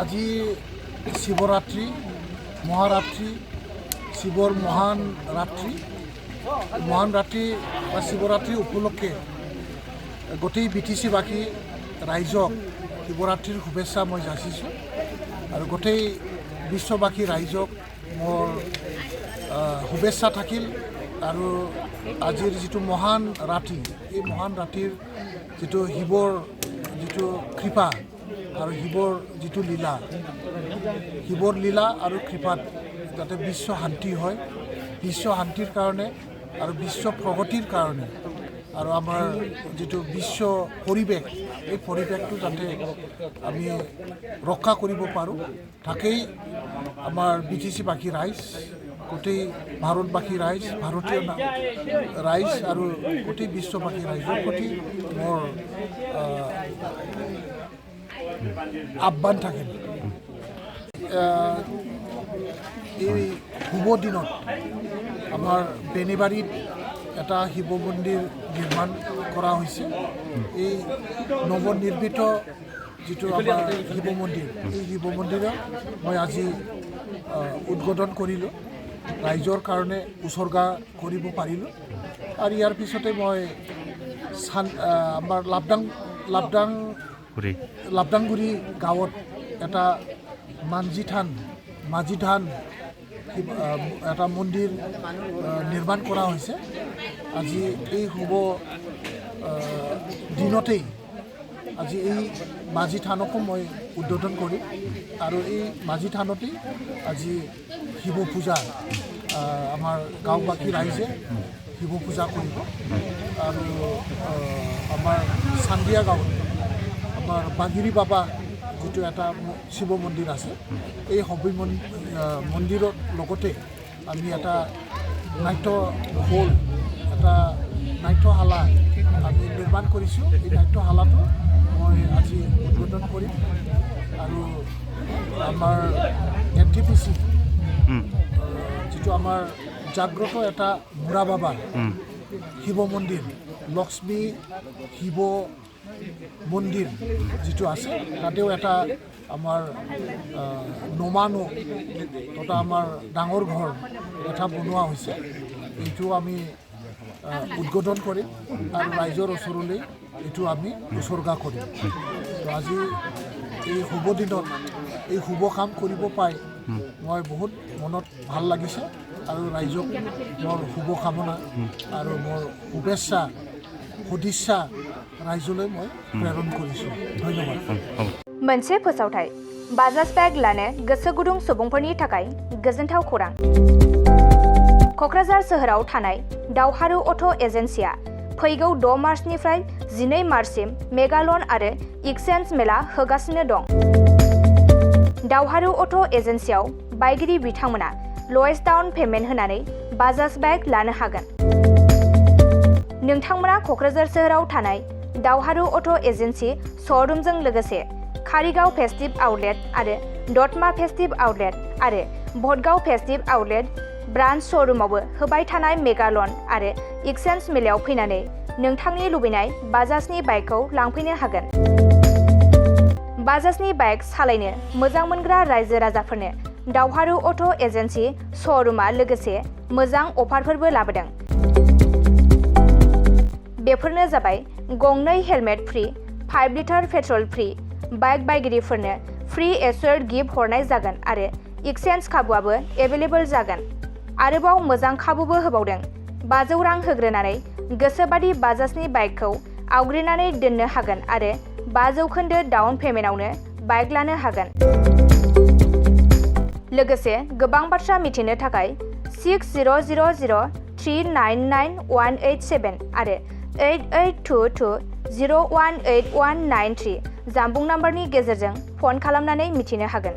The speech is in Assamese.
আজি শিৱৰাত্ৰি মহাৰাত্ৰি শিৱৰ মহান ৰাত্ৰি বা শিৱৰাত্ৰি উপলক্ষে গোটেই BTC-বাসী ৰাইজক শিৱৰাত্ৰিৰ শুভেচ্ছা মই যাচিছোঁ আৰু গোটেই বিশ্ববাসী ৰাইজক মোৰ শুভেচ্ছা থাকিল আৰু আজিৰ যিটো মহান ৰাতি এই মহান ৰাতিৰ যিটো শিৱৰ যিটো কৃপা আৰু শিৱৰ যিটো লীলা শিৱৰ লীলা আৰু কৃপাত যাতে বিশ্ব শান্তি হয় বিশ্ব শান্তিৰ কাৰণে আৰু বিশ্ব প্ৰগতিৰ কাৰণে আৰু আমাৰ যিটো বিশ্ব পৰিৱেশ এই পৰিৱেশটো যাতে আমি ৰক্ষা কৰিব পাৰোঁ তাকেই আমাৰ BTC-বাসী ৰাইজ গোটেই ভাৰতবাসী ৰাইজ ভাৰতীয় ৰাইজ আৰু গোটেই বিশ্ববাসী ৰাইজৰ প্ৰতি মোৰ আহ্বান থাকিল এই শুভ দিনত আমাৰ বেনিবাৰীত এটা শিৱ মন্দিৰ নিৰ্মাণ কৰা হৈছে এই নৱনিৰ্মিত যিটো আমাৰ শিৱ মন্দিৰ এই শিৱ মন্দিৰত মই আজি উদ্বোধন কৰিলোঁ ৰাইজৰ কাৰণে উৎসৰ্গা কৰিব পাৰিলোঁ আৰু ইয়াৰ পিছতে মই আমাৰ লাবদাংগুৰি গাঁৱত এটা মাঝি থান এটা মন্দিৰ নিৰ্মাণ কৰা হৈছে আজি এই শুভ দিনতেই আজি এই মাঝি থানকো মই উদ্বোধন কৰিম আৰু এই মাঝি থানতেই আজি শিৱ পূজা আমাৰ গাঁওবাসী ৰাইজে শিৱ পূজা কৰিব আৰু আমাৰ চান্দিয়া গাঁৱত আমাৰ বাগিৰি বাবা যিটো এটা শিৱ মন্দিৰ আছে এই মন্দিৰৰ লগতে আমি এটা নাট্য হল এটা নাট্যশালা আমি নিৰ্মাণ কৰিছোঁ এই নাট্যশালাটো মই আজি উদ্বোধন কৰিম আৰু আমাৰ NTPC যিটো আমাৰ জাগ্ৰত এটা বুঢ়া বাবা শিৱ মন্দিৰ লক্ষ্মী শিৱ মন্দিৰ যিটো আছে তাতেও এটা আমাৰ নমানো তথা আমাৰ ডাঙৰ ঘৰ এটা বনোৱা হৈছে এইটো আমি উদ্বোধন কৰিম আৰু ৰাইজৰ ওচৰলৈ এইটো আমি উৎসৰ্গা কৰিম আজি এই শুভ দিনত এই শুভ কাম কৰিব পাই মই বহুত মনত ভাল লাগিছে আৰু ৰাইজক মোৰ শুভকামনা আৰু মোৰ শুভেচ্ছা সদিচ্ছা रायजोले मैं प्रेरण करिछु धन्यवाद मोनसे फोसावथाय बाजाज बेग लानो गोसो गुदुं सुबुंफोरनि थाखाय गोजोनथाव खौरां कक्राझार सोहोराव थानाय दावहारु अट' एजेन्सिया फैगौ 6 मार्चनिफ्राय 12 मार्चसिम मेगा लन आरो एक्सचेन्ज मेला होगासिनो दं दावहारु अट' एजेन्सियाव बायगिरि बिथांमोना लवेस्ट डाउन पेमेन्ट होनानै बाजाज बेग लानो हागोन नोंथांमोना कक्राझार सोहोराव थानाय दावहारु अट' एजेन्सि श'रुमजों लोगोसे कारिगाव फेस्टिव आउटलेट आरो दतमा फेस्टिव आउटलेट आरो भटगाव फेस्टिव आउटलेट ब्रान्च श'रुमावबो होबाय थानाय मेगा लन आरो एक्सचेन्ज मेलायाव फैनानै नोंथांनि लुबैनाय बाजाजनि बाइकखौ लांफैनो हागोन बाजाजनि बाइक सालायनो मोजां मोनग्रा रायजो राजाफोरनो दावहारु अट' एजेन्सि श'रुमा लोगोसे मोजां अफारफोरबो लाबोदों बेफोरनो जाबाय गंनै helmet free 5 litre petrol free bike बायगिरिफोरनो फ्री एश्योर्ड गिफ्ट हरनाय जागोन आरो एक्सचेन्ज खाबुआबो एभेलेबल जागोन आरोबाव मोजां खाबुबो होबावदों 500 रां होग्रोनानै गोसोबादि बाजाजनि बाइकखौ आवग्रिनानै दोननो हागोन आरो 5% डाउन पेमेन्टआवनो बाइक लानो हागोन लोगोसे गोबां बाथ्रा मिथिनो थाखाय 6000399187 आरो 8822018193 जानबुं नाम्बारनि गेजेरजों फन खालामनानै मिथिनो हागोन।